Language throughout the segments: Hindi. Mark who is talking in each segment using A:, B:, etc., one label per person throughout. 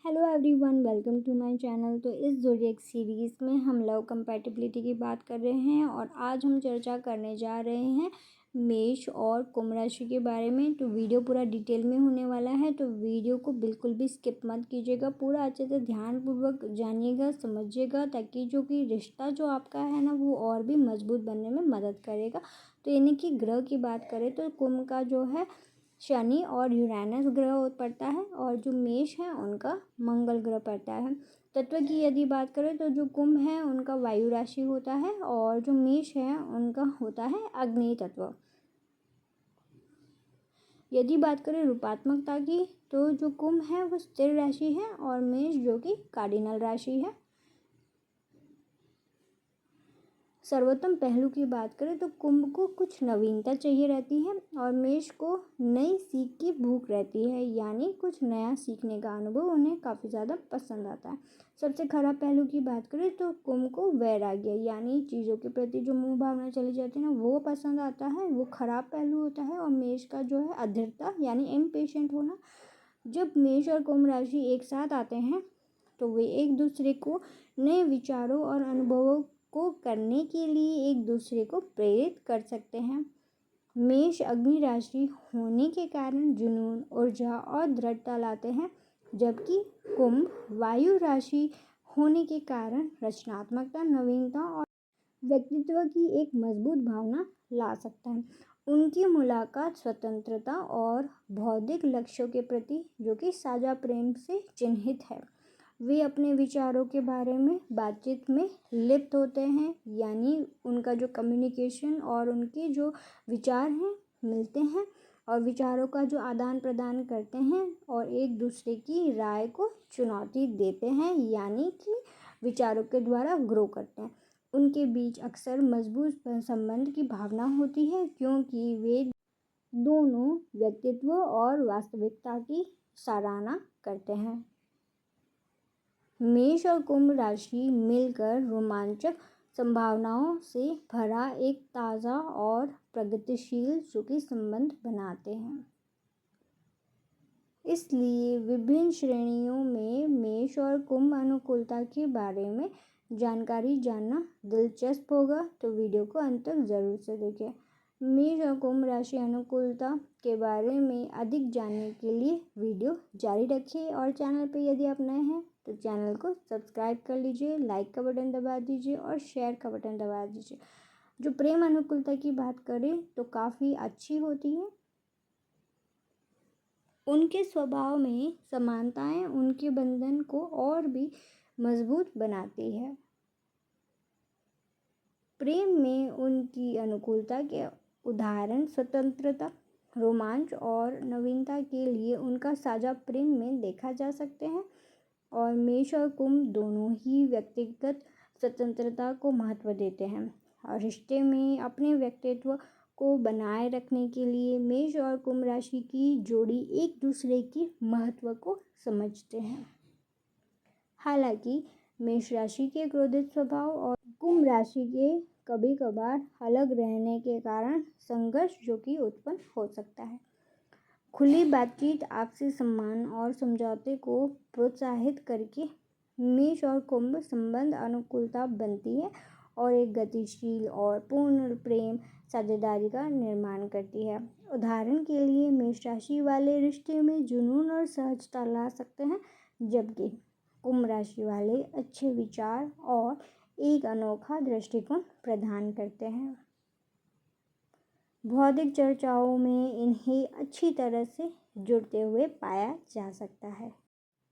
A: Hello everyone, welcome to my channel. तो इस ज़ोडिएक सीरीज़ में हम लव कंपैटिबिलिटी की बात कर रहे हैं और आज हम चर्चा करने जा रहे हैं मेष और कुंभ राशि के बारे में। तो वीडियो पूरा डिटेल में होने वाला है, तो वीडियो को बिल्कुल भी स्किप मत कीजिएगा, पूरा अच्छे से ध्यानपूर्वक जानिएगा, समझिएगा, ताकि जो कि रिश्ता जो आपका है ना वो और भी मजबूत बनने में मदद करेगा। तो यानी कि ग्रह की बात करें तो कुंभ का जो है शनि और यूरेनस ग्रह पड़ता है और जो मेष है उनका मंगल ग्रह पड़ता है। तत्व की यदि बात करें तो जो कुंभ है उनका वायु राशि होता है और जो मेष है उनका होता है अग्नि तत्व। यदि बात करें रूपात्मकता की तो जो कुंभ है वो स्थिर राशि है और मेष जो कि कार्डिनल राशि है। सर्वोत्तम पहलू की बात करें तो कुंभ को कुछ नवीनता चाहिए रहती है और मेष को नई सीख की भूख रहती है, यानी कुछ नया सीखने का अनुभव उन्हें काफ़ी ज़्यादा पसंद आता है। सबसे खराब पहलू की बात करें तो कुंभ को वैराग्य यानी चीज़ों के प्रति जो मोह भावना चली जाती है ना वो पसंद आता है, वो खराब पहलू होता है। और मेष का जो है अधीरता यानी इम्पेशेंट होना। जब मेष और कुंभ राशि एक साथ आते हैं तो वे एक दूसरे को नए विचारों और अनुभवों को करने के लिए एक दूसरे को प्रेरित कर सकते हैं। मेष अग्नि राशि होने के कारण जुनून, ऊर्जा और दृढ़ता लाते हैं, जबकि कुंभ वायु राशि होने के कारण रचनात्मकता, नवीनता और व्यक्तित्व की एक मजबूत भावना ला सकता है। उनकी मुलाकात स्वतंत्रता और बौद्धिक लक्ष्यों के प्रति जो कि साझा प्रेम से चिन्हित है। वे अपने विचारों के बारे में बातचीत में लिप्त होते हैं, यानी उनका जो कम्युनिकेशन और उनके जो विचार हैं मिलते हैं और विचारों का जो आदान प्रदान करते हैं और एक दूसरे की राय को चुनौती देते हैं, यानी कि विचारों के द्वारा ग्रो करते हैं। उनके बीच अक्सर मजबूत संबंध की भावना होती है, क्योंकि वे दोनों व्यक्तित्व और वास्तविकता की सराहना करते हैं। मेष और कुंभ राशि मिलकर रोमांचक संभावनाओं से भरा एक ताज़ा और प्रगतिशील सुखी संबंध बनाते हैं। इसलिए विभिन्न श्रेणियों में मेष और कुंभ अनुकूलता के बारे में जानकारी जानना दिलचस्प होगा, तो वीडियो को अंत तक ज़रूर से देखें। मेष और कुंभ राशि अनुकूलता के बारे में अधिक जानने के लिए वीडियो जारी रखिए और चैनल पर यदि आप नए हैं तो चैनल को सब्सक्राइब कर लीजिए, लाइक का बटन दबा दीजिए और शेयर का बटन दबा दीजिए। जो प्रेम अनुकूलता की बात करें तो काफ़ी अच्छी होती है। उनके स्वभाव में समानताएं उनके बंधन को और भी मजबूत बनाती है। प्रेम में उनकी अनुकूलता के उदाहरण स्वतंत्रता, रोमांच और नवीनता के लिए उनका साझा प्रेम में देखा जा सकते हैं। और मेष और कुंभ दोनों ही व्यक्तिगत स्वतंत्रता को महत्व देते हैं और रिश्ते में अपने व्यक्तित्व को बनाए रखने के लिए मेष और कुंभ राशि की जोड़ी एक दूसरे की महत्व को समझते हैं। हालांकि मेष राशि के क्रोधित स्वभाव और कुंभ राशि के कभी कभार अलग रहने के कारण संघर्ष जो कि उत्पन्न हो सकता है। खुली बातचीत, आपसी सम्मान और समझौते को प्रोत्साहित करके मेष और कुंभ संबंध अनुकूलता बनती है और एक गतिशील और पूर्ण प्रेम साझेदारी का निर्माण करती है। उदाहरण के लिए मेष राशि वाले रिश्ते में जुनून और सहजता ला सकते हैं, जबकि कुंभ राशि वाले अच्छे विचार और एक अनोखा दृष्टिकोण प्रदान करते हैं। बौद्धिक चर्चाओं में इन्हें अच्छी तरह से जुड़ते हुए पाया जा सकता है।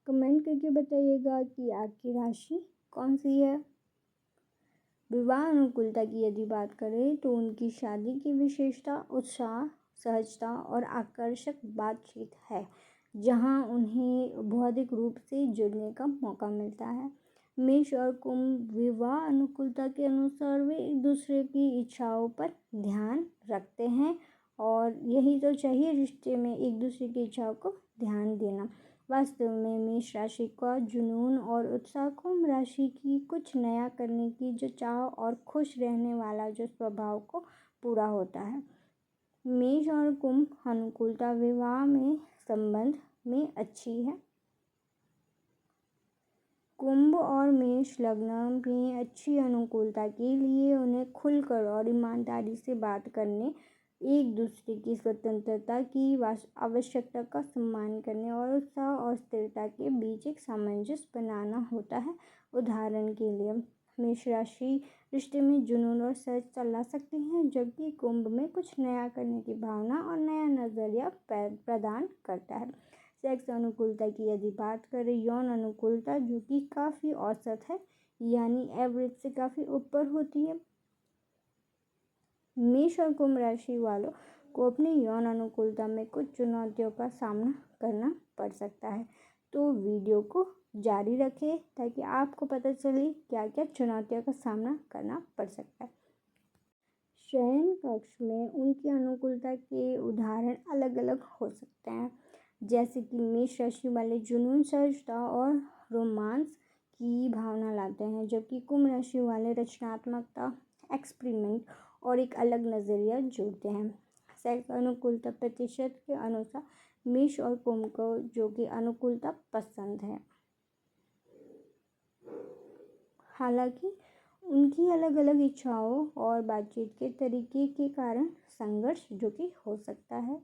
A: कमेंट करके बताइएगा कि आपकी राशि कौन सी है। विवाह अनुकूलता की यदि बात करें तो उनकी शादी की विशेषता उत्साह, सहजता और आकर्षक बातचीत है, जहां उन्हें बौद्धिक रूप से जुड़ने का मौका मिलता है। मेष और कुंभ विवाह अनुकूलता के अनुसार वे एक दूसरे की इच्छाओं पर ध्यान रखते हैं और यही तो चाहिए रिश्ते में, एक दूसरे की इच्छाओं को ध्यान देना। वास्तव में मेष राशि का जुनून और उत्साह कुंभ राशि की कुछ नया करने की जो चाह और खुश रहने वाला जो स्वभाव को पूरा होता है। मेष और कुंभ अनुकूलता विवाह में संबंध में अच्छी है। कुंभ और मेष लग्न में अच्छी अनुकूलता के लिए उन्हें खुलकर और ईमानदारी से बात करने, एक दूसरे की स्वतंत्रता की आवश्यकता का सम्मान करने और उत्साह और स्थिरता के बीच एक सामंजस्य बनाना होता है। उदाहरण के लिए मेष राशि रिश्ते में जुनून और सहजता ला सकती हैं, जबकि कुंभ में कुछ नया करने की भावना और नया नजरिया प्रदान करता है। सेक्स अनुकूलता की यदि बात करें, यौन अनुकूलता जो कि काफ़ी औसत है यानी एवरेज से काफ़ी ऊपर होती है। मेष और कुंभ राशि वालों को अपनी यौन अनुकूलता में कुछ चुनौतियों का सामना करना पड़ सकता है, तो वीडियो को जारी रखें ताकि आपको पता चले क्या क्या चुनौतियों का सामना करना पड़ सकता है। शयन कक्ष में उनकी अनुकूलता के उदाहरण अलग अलग हो सकते हैं, जैसे कि मेष राशि वाले जुनून, सहजता और रोमांस की भावना लाते हैं, जबकि कुंभ राशि वाले रचनात्मकता, एक्सपेरिमेंट और एक अलग नज़रिया जोड़ते हैं। सेक्स अनुकूलता प्रतिशत के अनुसार मेष और कुंभ को जो कि अनुकूलता पसंद है, हालांकि उनकी अलग अलग इच्छाओं और बातचीत के तरीके के कारण संघर्ष जो कि हो सकता है।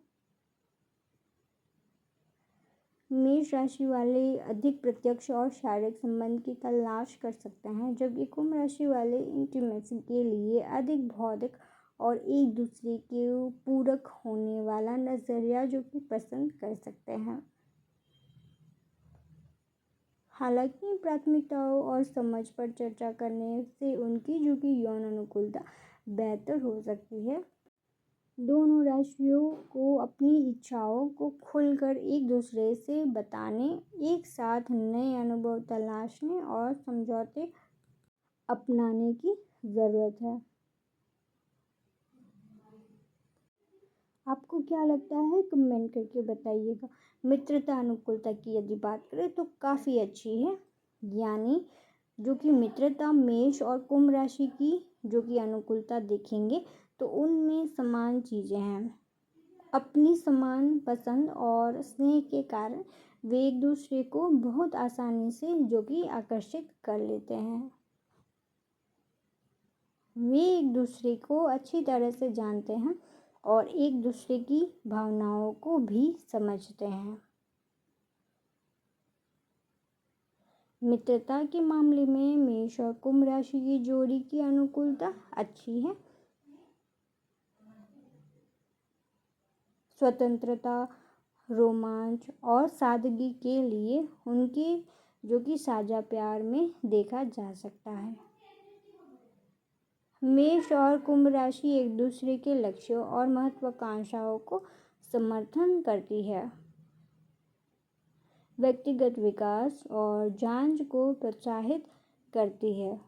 A: मेष राशि वाले अधिक प्रत्यक्ष और शारीरिक संबंध की तलाश कर सकते हैं, जबकि कुंभ राशि वाले इंटीमेसी के लिए अधिक भौतिक और एक दूसरे के पूरक होने वाला नजरिया जो कि पसंद कर सकते हैं। हालांकि प्राथमिकताओं और समझ पर चर्चा करने से उनकी जो कि यौन अनुकूलता बेहतर हो सकती है। दोनों राशियों को अपनी इच्छाओं को खुलकर एक दूसरे से बताने, एक साथ नए अनुभव तलाशने और समझौते अपनाने की ज़रूरत है। आपको क्या लगता है, कमेंट करके बताइएगा। मित्रता अनुकूलता की यदि बात करें तो काफ़ी अच्छी है, यानी जो कि मित्रता मेष और कुंभ राशि की जो कि अनुकूलता देखेंगे तो उनमें समान चीज़ें हैं। अपनी समान पसंद और स्नेह के कारण वे एक दूसरे को बहुत आसानी से जो कि आकर्षित कर लेते हैं। वे एक दूसरे को अच्छी तरह से जानते हैं और एक दूसरे की भावनाओं को भी समझते हैं। मित्रता के मामले में मेष और कुंभ राशि की जोड़ी की अनुकूलता अच्छी है। स्वतंत्रता, रोमांच और सादगी के लिए उनके जो कि साझा प्यार में देखा जा सकता है। मेष और कुंभ राशि एक दूसरे के लक्ष्यों और महत्वाकांक्षाओं को समर्थन करती है, व्यक्तिगत विकास और जांच को प्रोत्साहित करती है।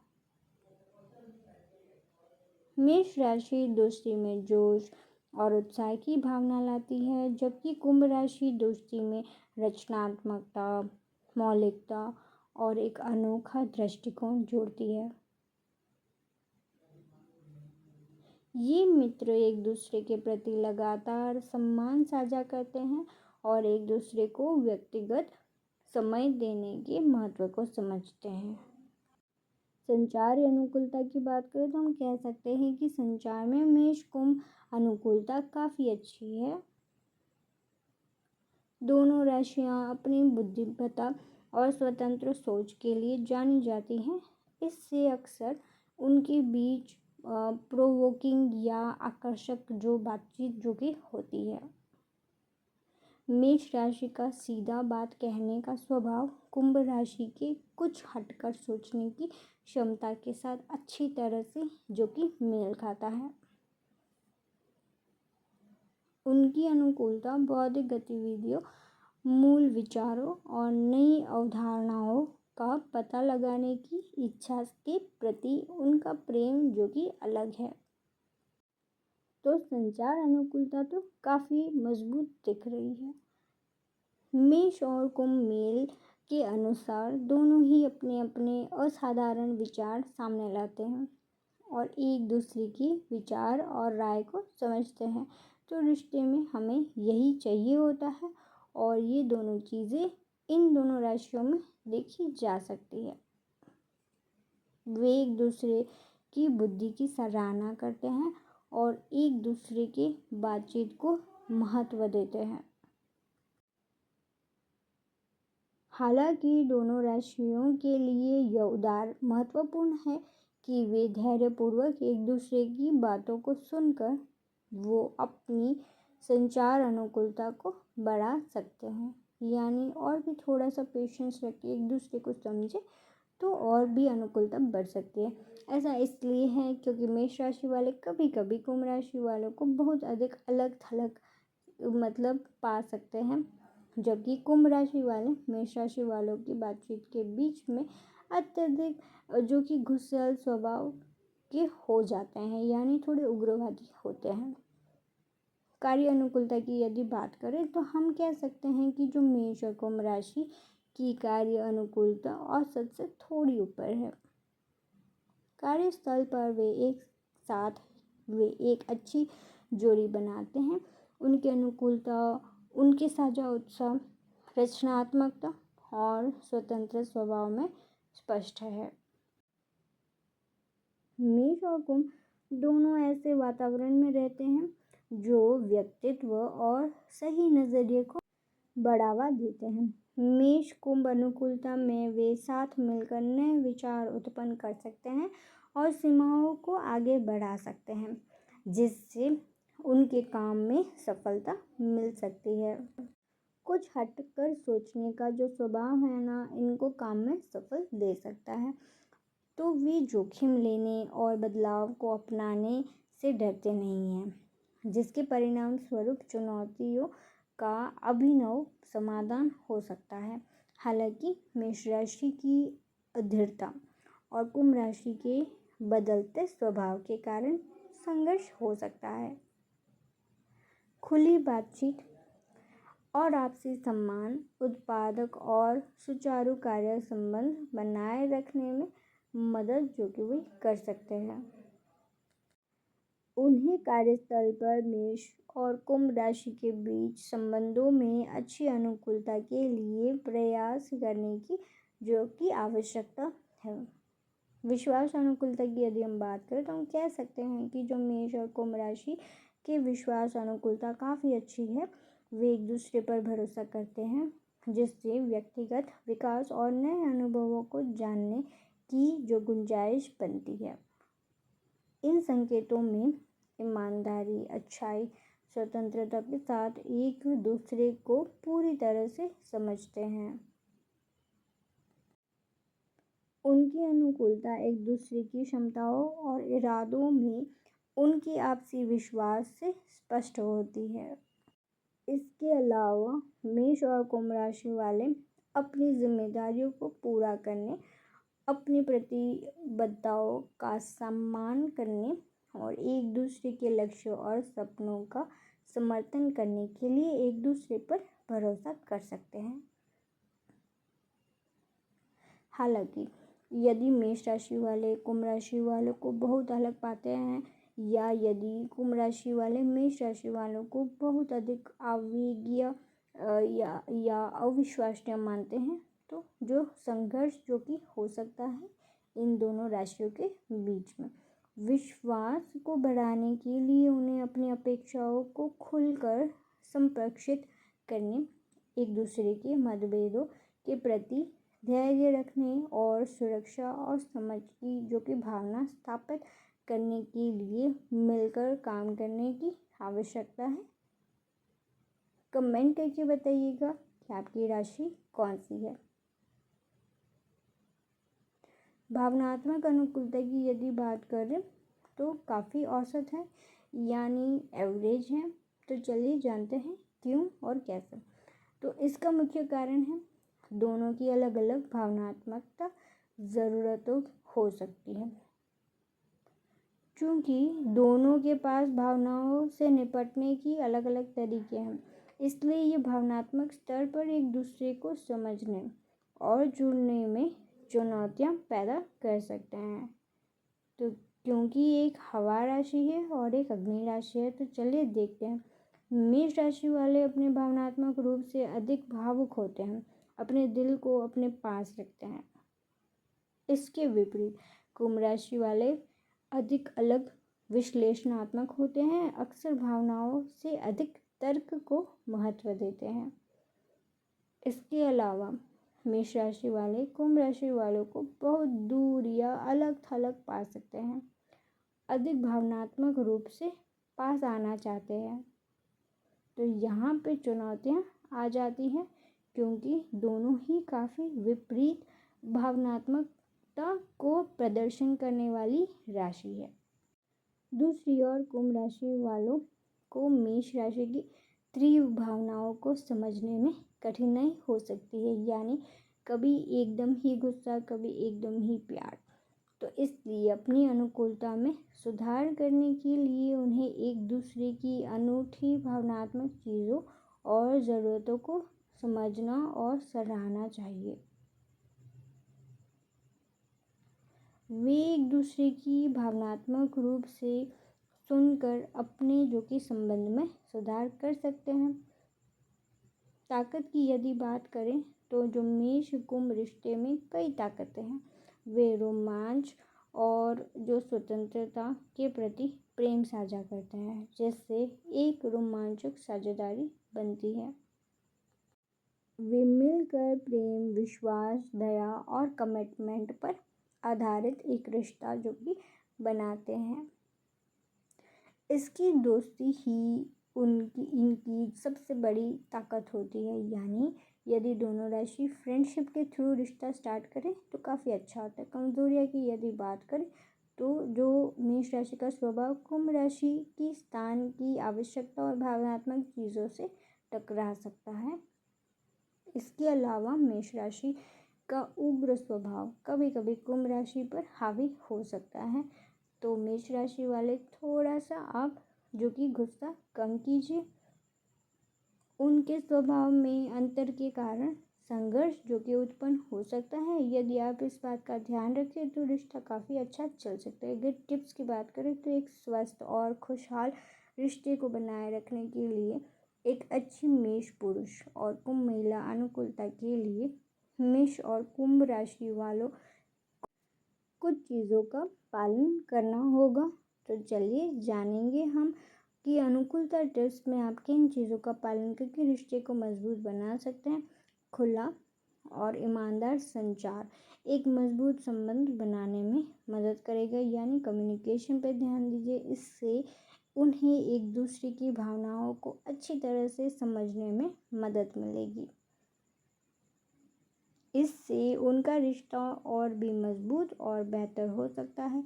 A: मेष राशि दोस्ती में जोश और उत्साह की भावना लाती है, जबकि कुंभ राशि दोस्ती में रचनात्मकता, मौलिकता और एक अनोखा दृष्टिकोण जोड़ती है। ये मित्र एक दूसरे के प्रति लगातार सम्मान साझा करते हैं और एक दूसरे को व्यक्तिगत समय देने के महत्व को समझते हैं। संचार अनुकूलता की बात करें तो हम कह सकते हैं कि संचार में मेष कुंभ अनुकूलता काफ़ी अच्छी है। दोनों राशियां अपनी बुद्धिमत्ता और स्वतंत्र सोच के लिए जानी जाती हैं। इससे अक्सर उनके बीच प्रोवोकिंग या आकर्षक जो बातचीत जो कि होती है। मेष राशि का सीधा बात कहने का स्वभाव कुंभ राशि के कुछ हटकर सोचने की क्षमता के साथ अच्छी तरह से जो कि मेल खाता है। उनकी अनुकूलता बौद्धिक गतिविधियों, मूल विचारों और नई अवधारणाओं का पता लगाने की इच्छा के प्रति उनका प्रेम जो कि अलग है। तो संचार अनुकूलता तो काफ़ी मजबूत दिख रही है। मेष और कुंभ मेल के अनुसार दोनों ही अपने अपने असाधारण विचार सामने लाते हैं और एक दूसरे की विचार और राय को समझते हैं। तो रिश्ते में हमें यही चाहिए होता है और ये दोनों चीज़ें इन दोनों राशियों में देखी जा सकती है। वे एक दूसरे की बुद्धि की सराहना करते हैं और एक दूसरे के बातचीत को महत्व देते हैं। हालांकि दोनों राशियों के लिए यह उदार महत्वपूर्ण है कि वे धैर्यपूर्वक एक दूसरे की बातों को सुनकर वो अपनी संचार अनुकूलता को बढ़ा सकते हैं। यानी और भी थोड़ा सा पेशेंस रख के एक दूसरे को समझे तो और भी अनुकूलता बढ़ सकती है। ऐसा इसलिए है क्योंकि मेष राशि वाले कभी कभी कुंभ राशि वालों को बहुत अधिक अलग थलग पा सकते हैं, जबकि कुंभ राशि वाले मेष राशि वालों की बातचीत के बीच में अत्यधिक जो कि गुस्सैल स्वभाव के हो जाते हैं, यानी थोड़े उग्रवादी होते हैं। कार्य अनुकूलता की यदि बात करें तो हम कह सकते हैं कि जो मेष और कुंभ राशि की कार्य अनुकूलता औसत से थोड़ी ऊपर है। कार्यस्थल पर वे एक अच्छी जोड़ी बनाते हैं। उनकी अनुकूलता, उनके साझा उत्साह, रचनात्मकता और स्वतंत्र स्वभाव में स्पष्ट है। मेष और कुंभ दोनों ऐसे वातावरण में रहते हैं जो व्यक्तित्व और सही नज़रिए को बढ़ावा देते हैं। मेष कुंभ अनुकूलता में वे साथ मिलकर नए विचार उत्पन्न कर सकते हैं और सीमाओं को आगे बढ़ा सकते हैं, जिससे उनके काम में सफलता मिल सकती है। कुछ हटकर सोचने का जो स्वभाव है ना, इनको काम में सफल दे सकता है। तो वे जोखिम लेने और बदलाव को अपनाने से डरते नहीं हैं, जिसके परिणाम स्वरूप चुनौतियों का अभिनव समाधान हो सकता है। हालांकि मेष राशि की अधीरता और कुंभ राशि के बदलते स्वभाव के कारण संघर्ष हो सकता है। खुली बातचीत और आपसी सम्मान उत्पादक और सुचारू कार्य संबंध बनाए रखने में मदद जो कि वे कर सकते हैं। उन्हें कार्यस्थल पर मेष और कुंभ राशि के बीच संबंधों में अच्छी अनुकूलता के लिए प्रयास करने की जो कि आवश्यकता है। विश्वास अनुकूलता की यदि हम बात करें तो हम कह सकते हैं कि जो मेष और कुंभ राशि की विश्वास अनुकूलता काफ़ी अच्छी है। वे एक दूसरे पर भरोसा करते हैं, जिससे व्यक्तिगत विकास और नए अनुभवों को जानने की जो गुंजाइश बनती है। इन संकेतों में ईमानदारी, अच्छाई, स्वतंत्रता के साथ एक दूसरे को पूरी तरह से समझते हैं। उनकी अनुकूलता एक दूसरे की क्षमताओं और इरादों में उनकी आपसी विश्वास से स्पष्ट होती है। इसके अलावा मेष और कुंभ राशि वाले अपनी जिम्मेदारियों को पूरा करने, अपनी प्रतिबद्धताओं का सम्मान करने और एक दूसरे के लक्ष्यों और सपनों का समर्थन करने के लिए एक दूसरे पर भरोसा कर सकते हैं। हालांकि यदि मेष राशि वाले कुंभ राशि वालों को बहुत अलग पाते हैं, या यदि कुंभ राशि वाले मेष राशि वालों को बहुत अधिक आवेगीय या अविश्वसनीय मानते हैं, तो जो संघर्ष जो कि हो सकता है इन दोनों राशियों के बीच में। विश्वास को बढ़ाने के लिए उन्हें अपनी अपेक्षाओं को खुलकर संप्रेषित करने, एक दूसरे के मतभेदों के प्रति धैर्य रखने और सुरक्षा और समझ की जो कि भावना स्थापित करने के लिए मिलकर काम करने की आवश्यकता है। कमेंट करके बताइएगा कि आपकी राशि कौन सी है। भावनात्मक अनुकूलता की यदि बात करें तो काफ़ी औसत है, यानी एवरेज है। तो चलिए जानते हैं क्यों और कैसे। तो इसका मुख्य कारण है दोनों की अलग अलग भावनात्मकता ज़रूरतों हो सकती है। क्योंकि दोनों के पास भावनाओं से निपटने की अलग अलग तरीके हैं, इसलिए ये भावनात्मक स्तर पर एक दूसरे को समझने और जुड़ने में चुनौतियाँ पैदा कर सकते हैं। तो क्योंकि एक हवा राशि है और एक अग्नि राशि है, तो चलिए देखते हैं। मेष राशि वाले अपने भावनात्मक रूप से अधिक भावुक होते हैं अपने दिल को अपने पास रखते हैं। इसके विपरीत कुंभ राशि वाले अधिक अलग विश्लेषणात्मक होते हैं, अक्सर भावनाओं से अधिक तर्क को महत्व देते हैं। इसके अलावा मेष राशि वाले कुंभ राशि वालों को बहुत दूर या अलग थलग पा सकते हैं, अधिक भावनात्मक रूप से पास आना चाहते हैं। तो यहाँ पे चुनौतियाँ आ जाती हैं, क्योंकि दोनों ही काफ़ी विपरीत भावनात्मकता को प्रदर्शन करने वाली राशि है। दूसरी ओर कुंभ राशि वालों को मेष राशि की तीव्र भावनाओं को समझने में कठिनाई हो सकती है, यानी कभी एकदम ही गुस्सा, कभी एकदम ही प्यार। तो इसलिए अपनी अनुकूलता में सुधार करने के लिए उन्हें एक दूसरे की अनूठी भावनात्मक चीज़ों और ज़रूरतों को समझना और सराहना चाहिए। वे एक दूसरे की भावनात्मक रूप से सुनकर अपने जो कि संबंध में सुधार कर सकते हैं। ताकत की यदि बात करें तो जो मेष कुंभ रिश्ते में कई ताकतें हैं। वे रोमांच और जो स्वतंत्रता के प्रति प्रेम साझा करते हैं, जिससे एक रोमांचक साझेदारी बनती है। वे मिलकर प्रेम, विश्वास, दया और कमिटमेंट पर आधारित एक रिश्ता जो कि बनाते हैं। इसकी दोस्ती ही इनकी सबसे बड़ी ताकत होती है, यानी यदि दोनों राशि फ्रेंडशिप के थ्रू रिश्ता स्टार्ट करें तो काफ़ी अच्छा होता है। कमजोरियाँ की यदि बात करें तो जो मेष राशि का स्वभाव कुंभ राशि की स्थान की आवश्यकता और भावनात्मक चीज़ों से टकरा सकता है। इसके अलावा मेष राशि का उग्र स्वभाव कभी कभी कुंभ राशि पर हावी हो सकता है। तो मेष राशि वाले थोड़ा सा आप जो कि गुस्सा कम कीजिए। उनके स्वभाव में अंतर के कारण संघर्ष जो कि उत्पन्न हो सकता है। यदि आप इस बात का ध्यान रखें तो रिश्ता काफ़ी अच्छा चल सकता है। अगर टिप्स की बात करें तो एक स्वस्थ और खुशहाल रिश्ते को बनाए रखने के लिए एक अच्छी मेष पुरुष और कुंभ महिला अनुकूलता के लिए मेष और कुंभ राशि वालों कुछ चीज़ों का पालन करना होगा। तो चलिए जानेंगे हम कि अनुकूलता टिप्स में आप किन चीज़ों का पालन करके रिश्ते को मजबूत बना सकते हैं। खुला और ईमानदार संचार एक मजबूत संबंध बनाने में मदद करेगा, यानी कम्युनिकेशन पर ध्यान दीजिए। इससे उन्हें एक दूसरे की भावनाओं को अच्छी तरह से समझने में मदद मिलेगी। इससे उनका रिश्ता और भी मजबूत और बेहतर हो सकता है।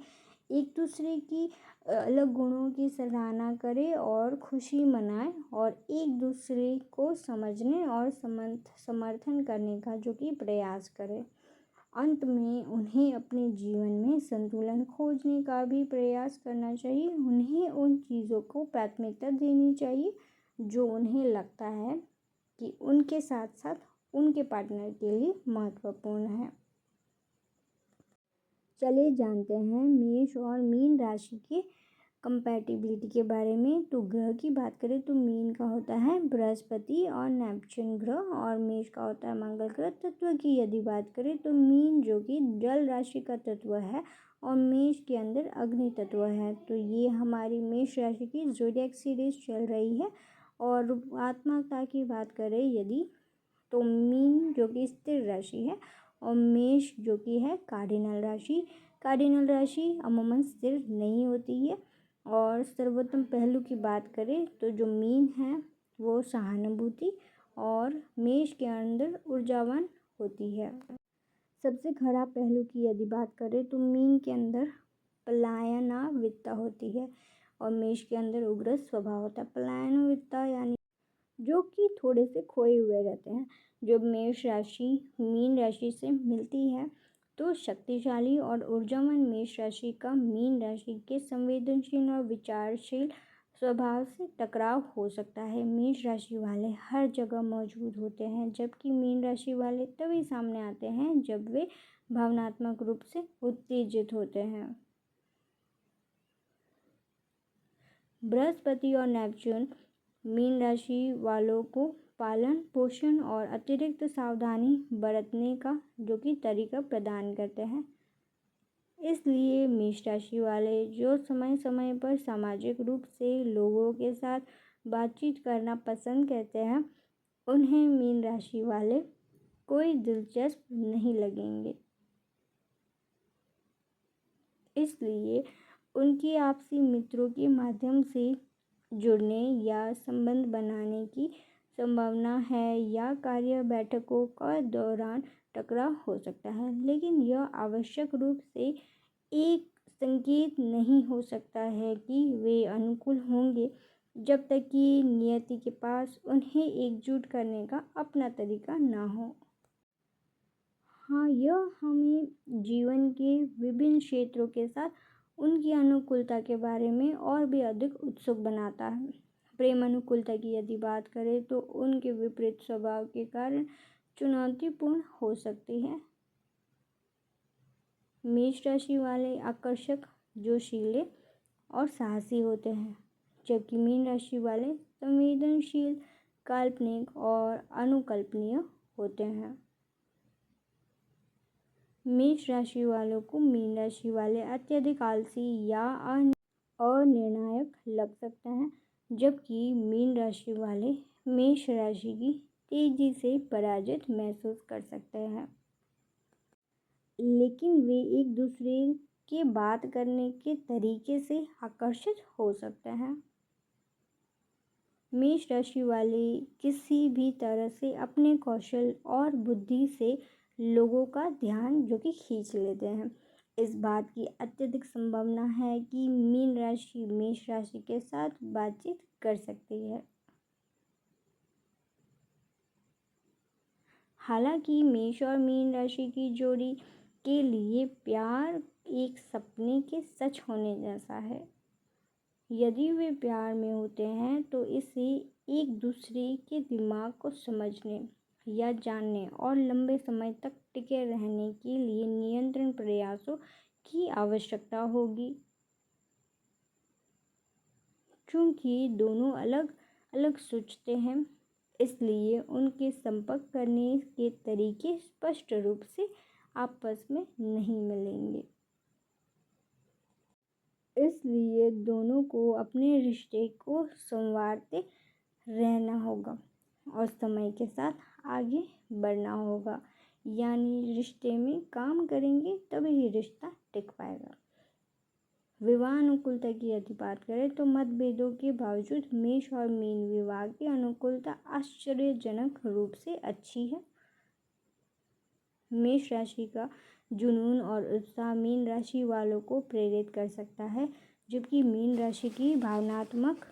A: एक दूसरे की अलग गुणों की सराहना करें और खुशी मनाएं और एक दूसरे को समझने और समर्थन करने का जो कि प्रयास करें। अंत में उन्हें अपने जीवन में संतुलन खोजने का भी प्रयास करना चाहिए। उन्हें उन चीज़ों को प्राथमिकता देनी चाहिए जो उन्हें लगता है कि उनके साथ साथ उनके पार्टनर के लिए महत्वपूर्ण है। चलिए जानते हैं मेष और मीन राशि के कंपैटिबिलिटी के बारे में। तो ग्रह की बात करें तो मीन का होता है बृहस्पति और नेपच्यून ग्रह, और मेष का होता है मंगल ग्रह। तत्व की यदि बात करें तो मीन जो कि जल राशि का तत्व है और मेष के अंदर अग्नि तत्व है। तो ये हमारी मेष राशि की ज़ोडिएक सीरीज चल रही है। और रूपात्मकता की बात करें यदि तो मीन जो कि स्थिर राशि है और मेष जो कि है कार्डिनल राशि। कार्डिनल राशि अमूमन स्थिर नहीं होती है। और सर्वोत्तम पहलू की बात करें तो जो मीन है वो सहानुभूति और मेष के अंदर ऊर्जावान होती है। सबसे खराब पहलू की यदि बात करें तो मीन के अंदर पलायनाविकता होती है और मेष के अंदर उग्र स्वभाव होता है। पलायनाविकता यानी जो कि थोड़े से खोए हुए रहते हैं। जब मेष राशि मीन राशि से मिलती है तो शक्तिशाली और ऊर्जावान मेष राशि का मीन राशि के संवेदनशील और विचारशील स्वभाव से टकराव हो सकता है। मेष राशि वाले हर जगह मौजूद होते हैं, जबकि मीन राशि वाले तभी सामने आते हैं जब वे भावनात्मक रूप से उत्तेजित होते हैं। बृहस्पति और नेपच्यून मीन राशि वालों को पालन पोषण और अतिरिक्त सावधानी बरतने का जो कि तरीका प्रदान करते हैं। इसलिए मेष राशि वाले जो समय समय पर सामाजिक रूप से लोगों के साथ बातचीत करना पसंद करते हैं, उन्हें मीन राशि वाले कोई दिलचस्प नहीं लगेंगे। इसलिए उनकी आपसी मित्रों के माध्यम से जुड़ने या संबंध बनाने की संभावना है या कार्य बैठकों का दौरान टकराव हो सकता है, लेकिन यह आवश्यक रूप से एक संकेत नहीं हो सकता है कि वे अनुकूल होंगे जब तक कि नियति के पास उन्हें एकजुट करने का अपना तरीका ना हो। हाँ, यह हमें जीवन के विभिन्न क्षेत्रों के साथ उनकी अनुकूलता के बारे में और भी अधिक उत्सुक बनाता है। प्रेम अनुकूलता की यदि बात करें तो उनके विपरीत स्वभाव के कारण चुनौतीपूर्ण हो सकती है। मेष राशि वाले आकर्षक, जोशीले और साहसी होते हैं, जबकि मीन राशि वाले संवेदनशील, काल्पनिक और अनुकल्पनीय होते हैं। मेष राशि वालों को मीन राशि वाले अत्यधिक आलसी या अनिर्णायक लग सकते हैं, जबकि मीन राशि वाले मेष राशि की तेजी से पराजित महसूस कर सकते हैं। लेकिन वे एक दूसरे के बात करने के तरीके से आकर्षित हो सकते हैं। मेष राशि वाले किसी भी तरह से अपने कौशल और बुद्धि से लोगों का ध्यान जो कि खींच लेते हैं। इस बात की अत्यधिक संभावना है कि मीन राशि मेष राशि के साथ बातचीत कर सकती है। हालांकि मेष और मीन राशि की जोड़ी के लिए प्यार एक सपने के सच होने जैसा है। यदि वे प्यार में होते हैं तो इसे एक दूसरे के दिमाग को समझने या जानने और लंबे समय तक टिके रहने के लिए नियंत्रण प्रयासों की आवश्यकता होगी। चूंकि दोनों अलग अलग सोचते हैं, इसलिए उनके संपर्क करने के तरीके स्पष्ट रूप से आपस में नहीं मिलेंगे। इसलिए दोनों को अपने रिश्ते को संवारते रहना होगा और समय के साथ आगे बढ़ना होगा, यानी रिश्ते में काम करेंगे तभी ही रिश्ता टिक पाएगा। विवाह अनुकूलता की यदि बात करें तो मतभेदों के बावजूद मेष और मीन विवाह की अनुकूलता आश्चर्यजनक रूप से अच्छी है। मेष राशि का जुनून और उत्साह मीन राशि वालों को प्रेरित कर सकता है, जबकि मीन राशि की भावनात्मक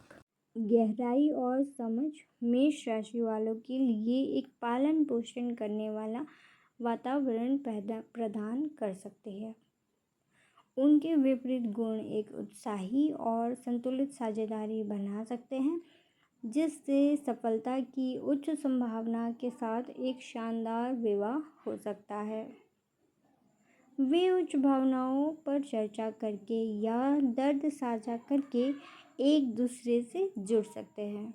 A: गहराई और समझ मेष राशि वालों के लिए एक पालन पोषण करने वाला वातावरण प्रदान कर सकती है। उनके विपरीत गुण एक उत्साही और संतुलित साझेदारी बना सकते हैं, जिससे सफलता की उच्च संभावना के साथ एक शानदार विवाह हो सकता है। वे उच्च भावनाओं पर चर्चा करके या दर्द साझा करके एक दूसरे से जुड़ सकते हैं।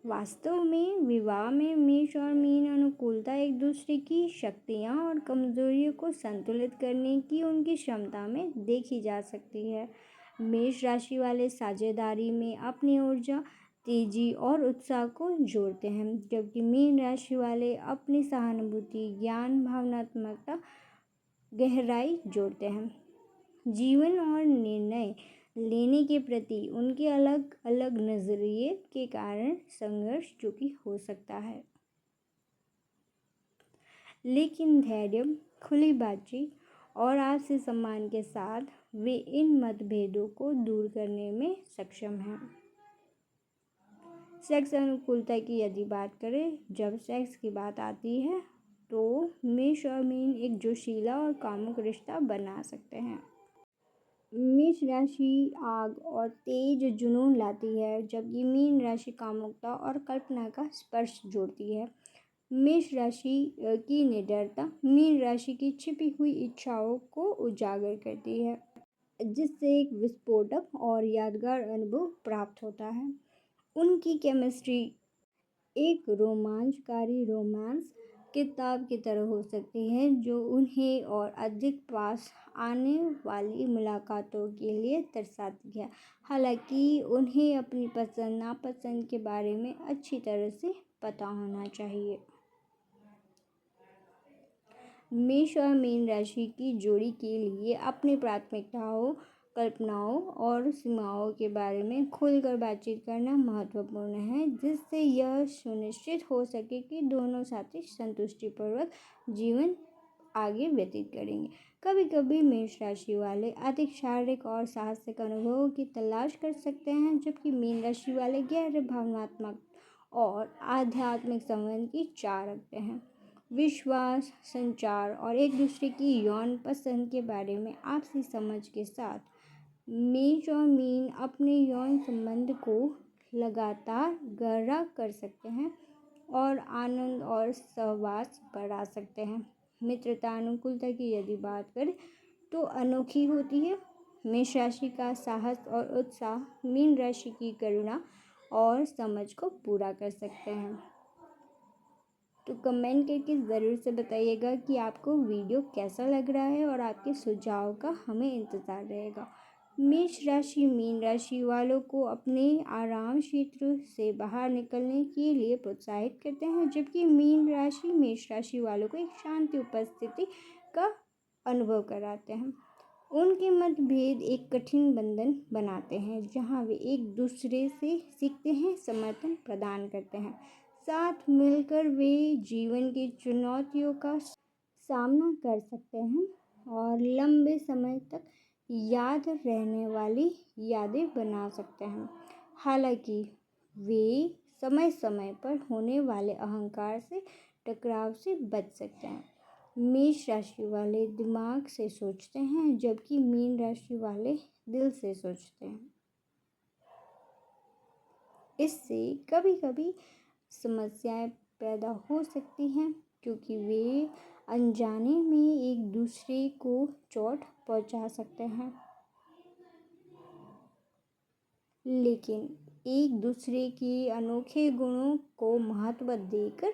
A: वास्तव में विवाह में मेष और मीन अनुकूलता एक दूसरे की शक्तियाँ और कमजोरियों को संतुलित करने की उनकी क्षमता में देखी जा सकती है। मेष राशि वाले साझेदारी में अपनी ऊर्जा, तेजी और उत्साह को जोड़ते हैं, जबकि मीन राशि वाले अपनी सहानुभूति, ज्ञान, भावनात्मकता, गहराई जोड़ते हैं। जीवन और निर्णय लेने के प्रति उनके अलग अलग नज़रिए के कारण संघर्ष जो कि हो सकता है, लेकिन धैर्य, खुली बातचीत और आपसी सम्मान के साथ वे इन मतभेदों को दूर करने में सक्षम हैं। सेक्स अनुकूलता की यदि बात करें, जब सेक्स की बात आती है तो मेष और मीन एक जोशीला और कामुक रिश्ता बना सकते हैं। मेष राशि आग और तेज जुनून लाती है, जबकि मीन राशि कामुकता और कल्पना का स्पर्श जोड़ती है। मेष राशि की निडरता मीन राशि की छिपी हुई इच्छाओं को उजागर करती है, जिससे एक विस्फोटक और यादगार अनुभव प्राप्त होता है। उनकी केमिस्ट्री एक रोमांचकारी रोमांस किताब की तरह हो सकती है जो उन्हें और अधिक पास आने वाली मुलाकातों के लिए तरसाती है। हालांकि उन्हें अपनी पसंद नापसंद के बारे में अच्छी तरह से पता होना चाहिए। मेष और मीन राशि की जोड़ी के लिए अपनी प्राथमिकताओं, कल्पनाओं और सीमाओं के बारे में खुलकर बातचीत करना महत्वपूर्ण है, जिससे यह सुनिश्चित हो सके कि दोनों साथी संतुष्टिपूर्वक जीवन आगे व्यतीत करेंगे। कभी कभी मेष राशि वाले अधिक शारीरिक और साहसिक अनुभवों की तलाश कर सकते हैं, जबकि मीन राशि वाले गहरे भावनात्मक और आध्यात्मिक संबंध की चाह रखते हैं। विश्वास, संचार और एक दूसरे की यौन पसंद के बारे में आपसी समझ के साथ मेष और मीन अपने यौन संबंध को लगातार गहरा कर सकते हैं और आनंद और सहवास बढ़ा सकते हैं। मित्रता अनुकूलता की यदि बात करें तो अनोखी होती है। मेष राशि का साहस और उत्साह मीन राशि की करुणा और समझ को पूरा कर सकते हैं। तो कमेंट करके ज़रूर से बताइएगा कि आपको वीडियो कैसा लग रहा है और आपके सुझाव का हमें इंतज़ार रहेगा। मेष राशि मीन राशि वालों को अपने आराम क्षेत्र से बाहर निकलने के लिए प्रोत्साहित करते हैं, जबकि मीन राशि मेष राशि वालों को एक शांति उपस्थिति का अनुभव कराते हैं। उनके मतभेद एक कठिन बंधन बनाते हैं, जहां वे एक दूसरे से सीखते हैं, समर्थन प्रदान करते हैं। साथ मिलकर वे जीवन की चुनौतियों का सामना कर सकते हैं और लंबे समय तक याद रहने वाली यादें बना सकते हैं। हालांकि वे समय समय पर होने वाले अहंकार से टकराव से बच सकते हैं। मेष राशि वाले दिमाग से सोचते हैं, जबकि मीन राशि वाले दिल से सोचते हैं। इससे कभी कभी समस्याएं पैदा हो सकती हैं, क्योंकि वे अनजाने में एक दूसरे को चोट पहुंचा सकते हैं। लेकिन एक दूसरे के अनोखे गुणों को महत्व देकर,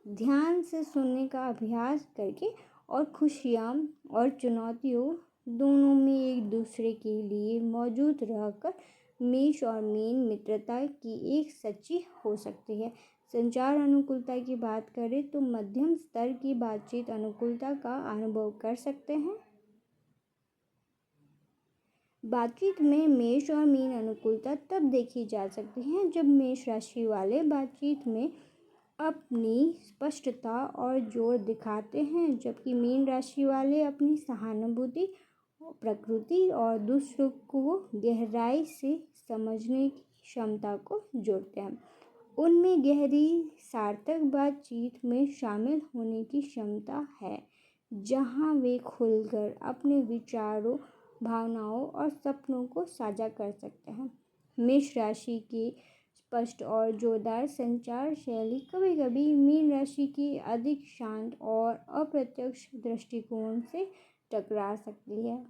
A: ध्यान से सुनने का अभ्यास करके और खुशियाँ और चुनौतियों दोनों में एक दूसरे के लिए मौजूद रहकर मेष और मीन मित्रता की एक सच्ची हो सकती है। संचार अनुकूलता की बात करें तो मध्यम स्तर की बातचीत अनुकूलता का अनुभव कर सकते हैं। बातचीत में मेष और मीन अनुकूलता तब देखी जा सकती है जब मेष राशि वाले बातचीत में अपनी स्पष्टता और जोर दिखाते हैं, जबकि मीन राशि वाले अपनी सहानुभूति, प्रकृति और दूसरों को गहराई से समझने की क्षमता को जोड़ते हैं। उनमें गहरी सार्थक बातचीत में शामिल होने की क्षमता है, जहां वे खुलकर अपने विचारों, भावनाओं और सपनों को साझा कर सकते हैं। मेष राशि की स्पष्ट और जोरदार संचार शैली कभी कभी मीन राशि की अधिक शांत और अप्रत्यक्ष दृष्टिकोण से टकरा सकती है।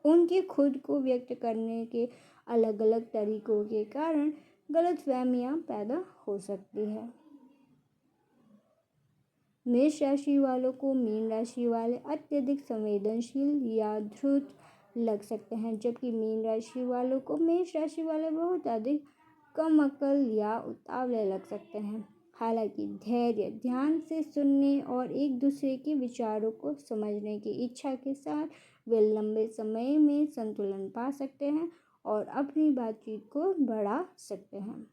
A: उनके खुद को व्यक्त करने के अलग अलग तरीकों के कारण गलतफहमियां पैदा हो सकती है। मेष राशि वालों को मीन राशि वाले अत्यधिक संवेदनशील या धूर्त लग सकते हैं, जबकि मीन राशि वालों को मेष राशि वाले बहुत अधिक कम अकल या उतावले लग सकते हैं। हालांकि धैर्य, ध्यान से सुनने और एक दूसरे के विचारों को समझने की इच्छा के साथ वे लंबे समय में संतुलन पा सकते हैं और अपनी बातचीत को बढ़ा सकते हैं।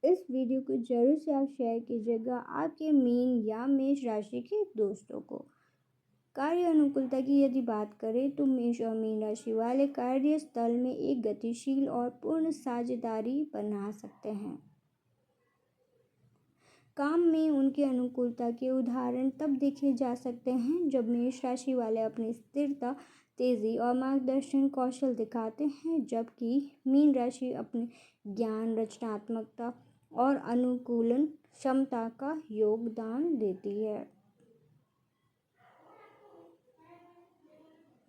A: इस वीडियो को जरूर से आप शेयर कीजिएगा आपके मीन या मेष राशि के दोस्तों को। कार्य अनुकूलता की यदि बात करें तो मेष और मीन राशि वाले कार्यस्थल में एक गतिशील और पूर्ण साझेदारी बना सकते हैं। काम में उनकी अनुकूलता के उदाहरण तब देखे जा सकते हैं जब मेष राशि वाले अपनी स्थिरता, तेजी और मार्गदर्शन कौशल दिखाते हैं, जबकि मीन राशि अपने ज्ञान, रचनात्मकता और अनुकूलन क्षमता का योगदान देती है।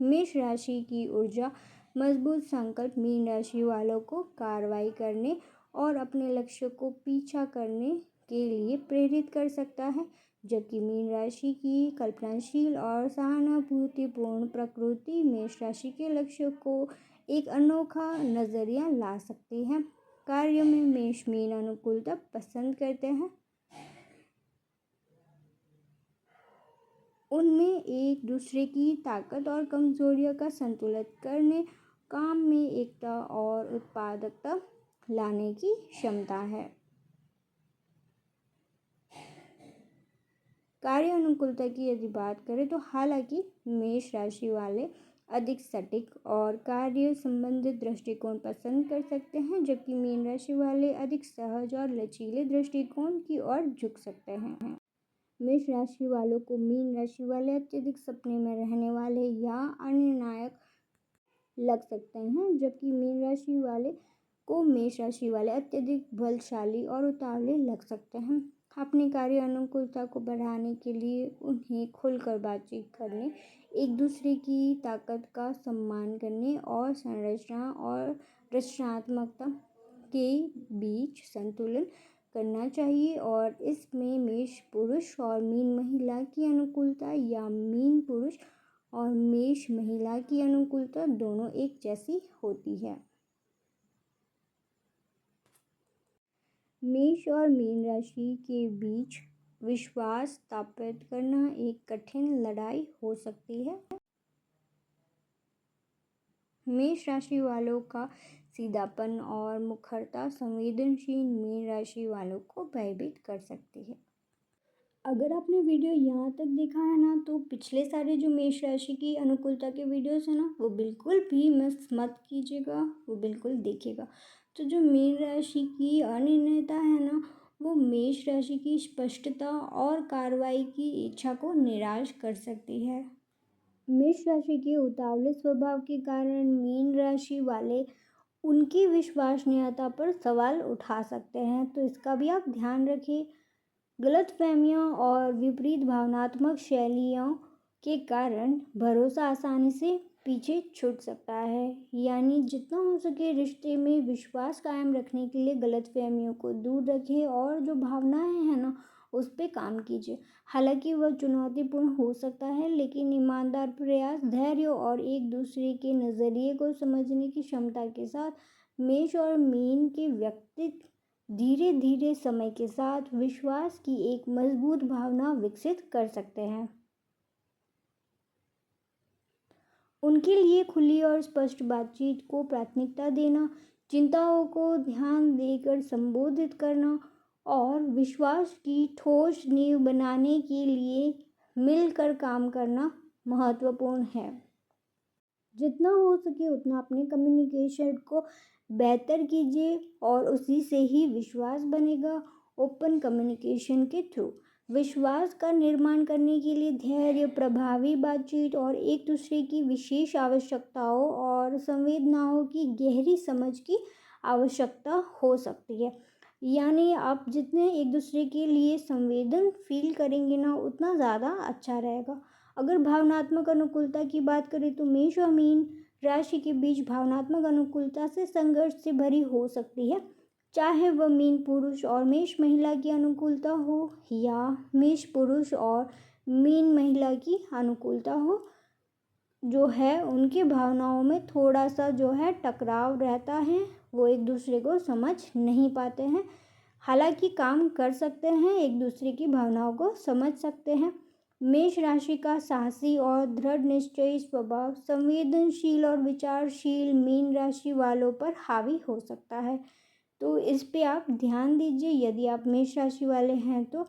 A: मेष राशि की ऊर्जा मजबूत संकल्प मीन राशि वालों को कार्रवाई करने और अपने लक्ष्य को पीछा करने के लिए प्रेरित कर सकता है, जबकि मीन राशि की कल्पनाशील और सहानुभूतिपूर्ण प्रकृति मेष राशि के लक्ष्य को एक अनोखा नजरिया ला सकती है। कार्य में मेष मीन अनुकूलता पसंद करते हैं। उनमें एक दूसरे की ताकत और कमजोरियों का संतुलन करने, काम में एकता और उत्पादकता लाने की क्षमता है। कार्य अनुकूलता की यदि बात करें तो हालांकि मेष राशि वाले अधिक सटीक और कार्य संबंधित दृष्टिकोण पसंद कर सकते हैं, जबकि मीन राशि वाले अधिक सहज और लचीले दृष्टिकोण की ओर झुक सकते हैं। मेष राशि वालों को मीन राशि वाले अत्यधिक सपने में रहने वाले या अनिर्णायक लग सकते हैं, जबकि मीन राशि वाले को मेष राशि वाले अत्यधिक बलशाली और उतावले लग सकते हैं। अपनी कार्य अनुकूलता को बढ़ाने के लिए उन्हें खुलकर बातचीत करने, एक दूसरे की ताकत का सम्मान करने और संरचना और रचनात्मकता के बीच संतुलन करना चाहिए। और इसमें मेष पुरुष और मीन महिला की अनुकूलता या मीन पुरुष और मेष महिला की अनुकूलता दोनों एक जैसी होती है। मेष और मीन राशि के बीच विश्वास स्थापित करना एक कठिन लड़ाई हो सकती है। मेष राशि वालों का सीधापन और मुखरता संवेदनशील मीन राशि वालों को भयभीत कर सकती है। अगर आपने वीडियो यहाँ तक देखा है ना, तो पिछले सारे जो मेष राशि की अनुकूलता के वीडियोस है ना, वो बिल्कुल भी मिस मत कीजिएगा, वो बिल्कुल देखिएगा। तो जो मीन राशि की अनिर्णयता है ना, वो मेष राशि की स्पष्टता और कार्रवाई की इच्छा को निराश कर सकती है। मेष राशि के उतावले स्वभाव के कारण मीन राशि वाले उनकी विश्वसनीयता पर सवाल उठा सकते हैं, तो इसका भी आप ध्यान रखिए। गलतफहमियों और विपरीत भावनात्मक शैलियों के कारण भरोसा आसानी से पीछे छूट सकता है। यानी जितना हो सके रिश्ते में विश्वास कायम रखने के लिए गलतफहमियों को दूर रखें और जो भावनाएं हैं ना, उस पर काम कीजिए। हालांकि वह चुनौतीपूर्ण हो सकता है, लेकिन ईमानदार प्रयास, धैर्य और एक दूसरे के नज़रिए को समझने की क्षमता के साथ मेष और मीन के व्यक्तित्व धीरे धीरे समय के साथ विश्वास की एक मजबूत भावना विकसित कर सकते हैं। उनके लिए खुली और स्पष्ट बातचीत को प्राथमिकता देना, चिंताओं को ध्यान देकर संबोधित करना और विश्वास की ठोस नींव बनाने के लिए मिलकर काम करना महत्वपूर्ण है। जितना हो सके उतना अपने कम्युनिकेशन को बेहतर कीजिए और उसी से ही विश्वास बनेगा। ओपन कम्युनिकेशन के थ्रू विश्वास का निर्माण करने के लिए धैर्य, प्रभावी बातचीत और एक दूसरे की विशेष आवश्यकताओं और संवेदनाओं की गहरी समझ की आवश्यकता हो सकती है। यानी आप जितने एक दूसरे के लिए संवेदन फील करेंगे ना, उतना ज़्यादा अच्छा रहेगा। अगर भावनात्मक अनुकूलता की बात करें तो मेष और मीन राशि के बीच भावनात्मक अनुकूलता से संघर्ष से भरी हो सकती है, चाहे वह मीन पुरुष और मेष महिला की अनुकूलता हो या मेष पुरुष और मीन महिला की अनुकूलता हो। जो है उनकी भावनाओं में थोड़ा सा जो है टकराव रहता है, वो एक दूसरे को समझ नहीं पाते हैं। हालांकि काम कर सकते हैं, एक दूसरे की भावनाओं को समझ सकते हैं। मेष राशि का साहसी और दृढ़ निश्चयी स्वभाव संवेदनशील और विचारशील मीन राशि वालों पर हावी हो सकता है, तो इस पे आप ध्यान दीजिए यदि आप मेष राशि वाले हैं तो।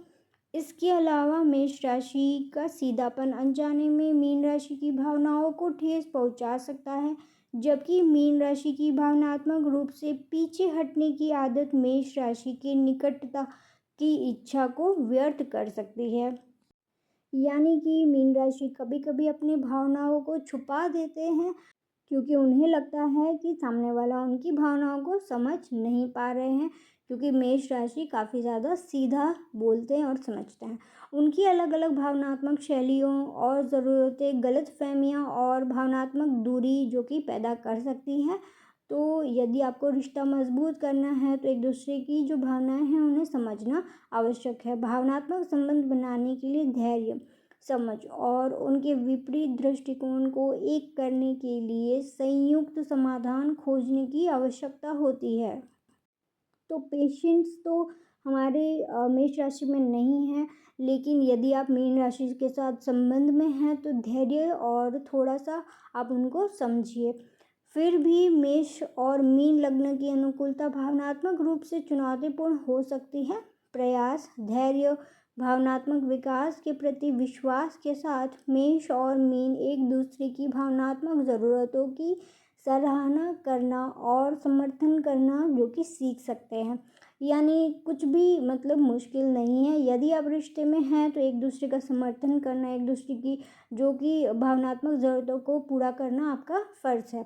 A: इसके अलावा मेष राशि का सीधापन अनजाने में मीन राशि की भावनाओं को ठेस पहुंचा सकता है, जबकि मीन राशि की भावनात्मक रूप से पीछे हटने की आदत मेष राशि के निकटता की इच्छा को व्यर्थ कर सकती है। यानी कि मीन राशि कभी कभी अपनी भावनाओं को छुपा देते हैं, क्योंकि उन्हें लगता है कि सामने वाला उनकी भावनाओं को समझ नहीं पा रहे हैं। क्योंकि मेष राशि काफ़ी ज़्यादा सीधा बोलते हैं और समझते हैं। उनकी अलग अलग भावनात्मक शैलियों और ज़रूरतें गलतफहमियाँ और भावनात्मक दूरी जो कि पैदा कर सकती हैं। तो यदि आपको रिश्ता मजबूत करना है तो एक दूसरे की जो भावनाएं हैं उन्हें समझना आवश्यक है। भावनात्मक संबंध बनाने के लिए धैर्य, समझ और उनके विपरीत दृष्टिकोण को एक करने के लिए संयुक्त समाधान खोजने की आवश्यकता होती है। तो पेशेंस तो हमारे मेष राशि में नहीं है, लेकिन यदि आप मीन राशि के साथ संबंध में हैं तो धैर्य और थोड़ा सा आप उनको समझिए। फिर भी मेष और मीन लग्न की अनुकूलता भावनात्मक रूप से चुनौतीपूर्ण हो सकती है। प्रयास, धैर्य, भावनात्मक विकास के प्रति विश्वास के साथ मेष और मीन एक दूसरे की भावनात्मक ज़रूरतों की सराहना करना और समर्थन करना जो कि सीख सकते हैं। यानी कुछ भी मतलब मुश्किल नहीं है। यदि आप रिश्ते में हैं तो एक दूसरे का समर्थन करना, एक दूसरे की जो कि भावनात्मक ज़रूरतों को पूरा करना आपका फ़र्ज़ है।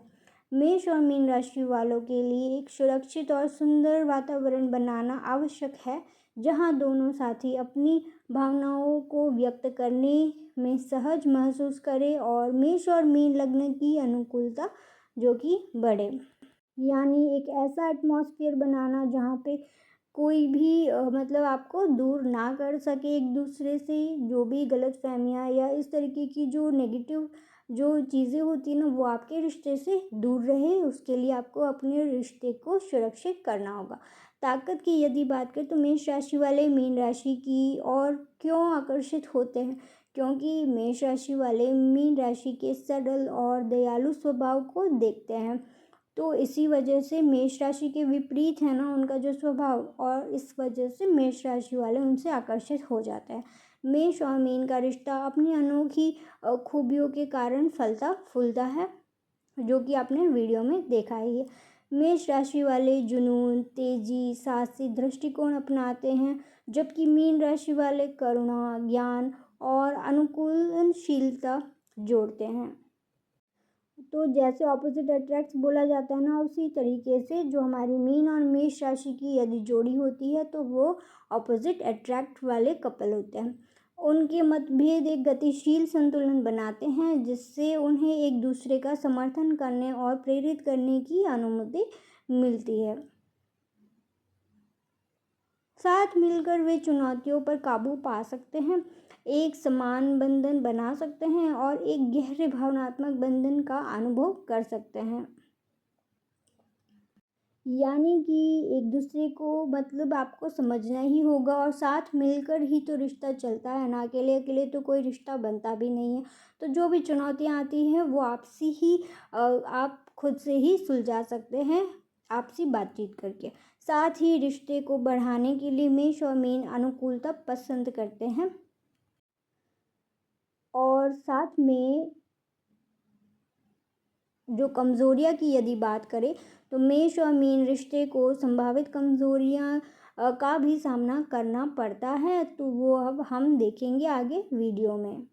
A: मेष और मीन राशि वालों के लिए एक सुरक्षित और सुंदर वातावरण बनाना आवश्यक है, जहां दोनों साथी अपनी भावनाओं को व्यक्त करने में सहज महसूस करें और मेष और मीन लग्न की अनुकूलता जो कि बढ़े। यानी एक ऐसा एटमॉस्फेयर बनाना जहाँ पे कोई भी मतलब आपको दूर ना कर सके एक दूसरे से। जो भी गलतफहमियाँ या इस तरीके की जो नेगेटिव जो चीज़ें होती हैं ना वो आपके रिश्ते से दूर रहे, उसके लिए आपको अपने रिश्ते को सुरक्षित करना होगा। ताकत की यदि बात करें तो मेष राशि वाले मीन राशि की और क्यों आकर्षित होते हैं, क्योंकि मेष राशि वाले मीन राशि के सरल और दयालु स्वभाव को देखते हैं। तो इसी वजह से मेष राशि के विपरीत है ना उनका जो स्वभाव, और इस वजह से मेष राशि वाले उनसे आकर्षित हो जाते हैं। मेष और मीन का रिश्ता अपनी अनोखी खूबियों के कारण फलता फूलता है, जो कि आपने वीडियो में देखा ही है। मेष राशि वाले जुनून, तेजी, साहसी दृष्टिकोण अपनाते हैं, जबकि मीन राशि वाले करुणा, ज्ञान और अनुकूलनशीलता जोड़ते हैं। तो जैसे ऑपोजिट अट्रैक्ट्स बोला जाता है ना, उसी तरीके से जो हमारी मीन और मेष राशि की यदि जोड़ी होती है तो वो ऑपोजिट अट्रैक्ट वाले कपल होते हैं। उनके मतभेद एक गतिशील संतुलन बनाते हैं, जिससे उन्हें एक दूसरे का समर्थन करने और प्रेरित करने की अनुमति मिलती है। साथ मिलकर वे चुनौतियों पर काबू पा सकते हैं, एक समान बंधन बना सकते हैं और एक गहरे भावनात्मक बंधन का अनुभव कर सकते हैं। यानी कि एक दूसरे को मतलब आपको समझना ही होगा और साथ मिलकर ही तो रिश्ता चलता है ना, अकेले अकेले तो कोई रिश्ता बनता भी नहीं है। तो जो भी चुनौतियाँ आती हैं वो आपसी ही आप खुद से ही सुलझा सकते हैं, आपसी बातचीत करके। साथ ही रिश्ते को बढ़ाने के लिए मेष और मीन अनुकूलता पसंद करते हैं, और साथ में जो कमज़ोरियाँ की यदि बात करें तो मेष और मीन रिश्ते को संभावित कमज़ोरियाँ का भी सामना करना पड़ता है, तो वो अब हम देखेंगे आगे वीडियो में।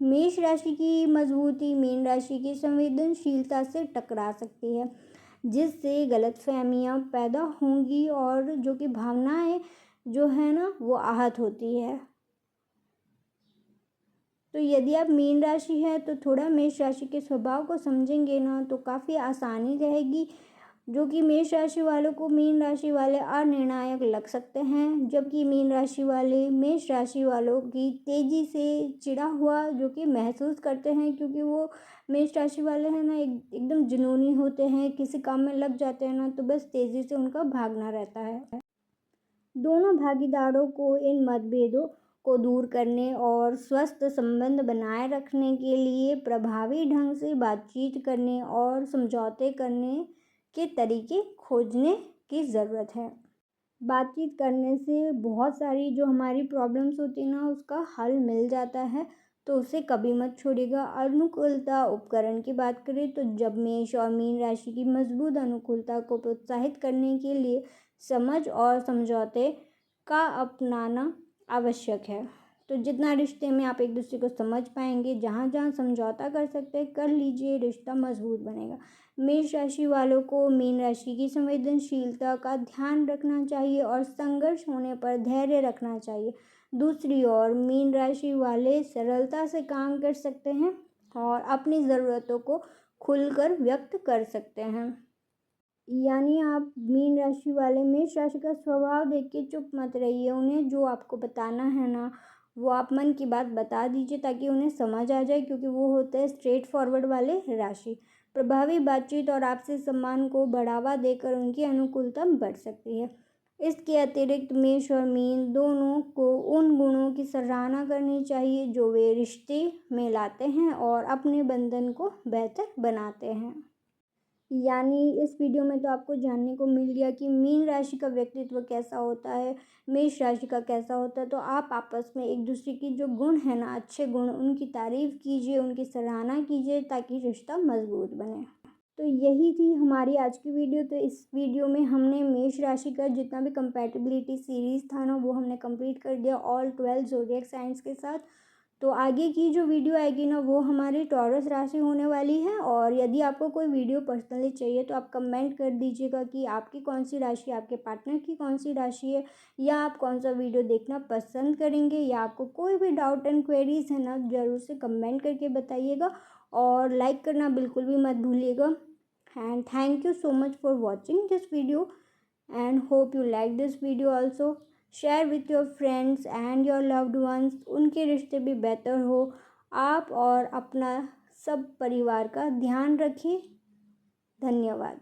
A: मेष राशि की मजबूती मीन राशि की संवेदनशीलता से टकरा सकती है, जिससे गलतफहमियाँ पैदा होंगी और जो कि भावनाएं जो है ना वो आहत होती है। तो यदि आप मीन राशि है तो थोड़ा मेष राशि के स्वभाव को समझेंगे ना तो काफ़ी आसानी रहेगी। जो कि मेष राशि वालों को मीन राशि वाले अनिर्णायक लग सकते हैं, जबकि मीन राशि वाले मेष राशि वालों की तेज़ी से चिढ़ा हुआ जो कि महसूस करते हैं, क्योंकि वो मेष राशि वाले हैं ना एकदम जुनूनी होते हैं, किसी काम में लग जाते हैं ना तो बस तेज़ी से उनका भागना रहता है। दोनों भागीदारों को इन मतभेदों को दूर करने और स्वस्थ संबंध बनाए रखने के लिए प्रभावी ढंग से बातचीत करने और समझौते करने के तरीके खोजने की ज़रूरत है। बातचीत करने से बहुत सारी जो हमारी प्रॉब्लम्स होती हैं ना उसका हल मिल जाता है, तो उसे कभी मत छोड़िएगा। अनुकूलता उपकरण की बात करें तो जब मेष और मीन राशि की मजबूत अनुकूलता को प्रोत्साहित करने के लिए समझ और समझौते का अपनाना आवश्यक है। तो जितना रिश्ते में आप एक दूसरे को समझ पाएंगे, जहाँ जहाँ समझौता कर सकते हैं कर लीजिए, रिश्ता मजबूत बनेगा। मेष राशि वालों को मीन राशि की संवेदनशीलता का ध्यान रखना चाहिए और संघर्ष होने पर धैर्य रखना चाहिए। दूसरी ओर मीन राशि वाले सरलता से काम कर सकते हैं और अपनी ज़रूरतों को खुलकर व्यक्त कर सकते हैं। यानी आप मीन राशि वाले मेष राशि का स्वभाव देख के चुप मत रहिए, उन्हें जो आपको बताना है ना वो आप मन की बात बता दीजिए ताकि उन्हें समझ आ जाए, क्योंकि वो होते हैं स्ट्रेट फॉरवर्ड वाले राशि। प्रभावी बातचीत और आपसी सम्मान को बढ़ावा देकर उनकी अनुकूलता बढ़ सकती है। इसके अतिरिक्त मेष और मीन दोनों को उन गुणों की सराहना करनी चाहिए जो वे रिश्ते में लाते हैं और अपने बंधन को बेहतर बनाते हैं। यानी इस वीडियो में तो आपको जानने को मिल गया कि मीन राशि का व्यक्तित्व कैसा होता है, मेष राशि का कैसा होता है। तो आप आपस में एक दूसरे की जो गुण है ना, अच्छे गुण, उनकी तारीफ़ कीजिए, उनकी सराहना कीजिए ताकि रिश्ता मजबूत बने। तो यही थी हमारी आज की वीडियो। तो इस वीडियो में हमने मेष राशि का जितना भी कंपैटिबिलिटी सीरीज़ था ना वो हमने कंप्लीट कर दिया ऑल 12 ज़ोडिएक साइंस के साथ। तो आगे की जो वीडियो आएगी ना वो हमारी टॉरस राशि होने वाली है। और यदि आपको कोई वीडियो पर्सनली चाहिए तो आप कमेंट कर दीजिएगा कि आपकी कौन सी राशि, आपके पार्टनर की कौन सी राशि है, या आप कौन सा वीडियो देखना पसंद करेंगे, या आपको कोई भी डाउट एंड क्वेरीज है ना ज़रूर से कमेंट करके बताइएगा। और लाइक करना बिल्कुल भी मत भूलिएगा। And thank you so much for watching this video and hope you like this video also. Share with your friends and your loved ones, उनके रिश्ते भी बेहतर हो। आप और अपना सब परिवार का ध्यान रखिए। धन्यवाद।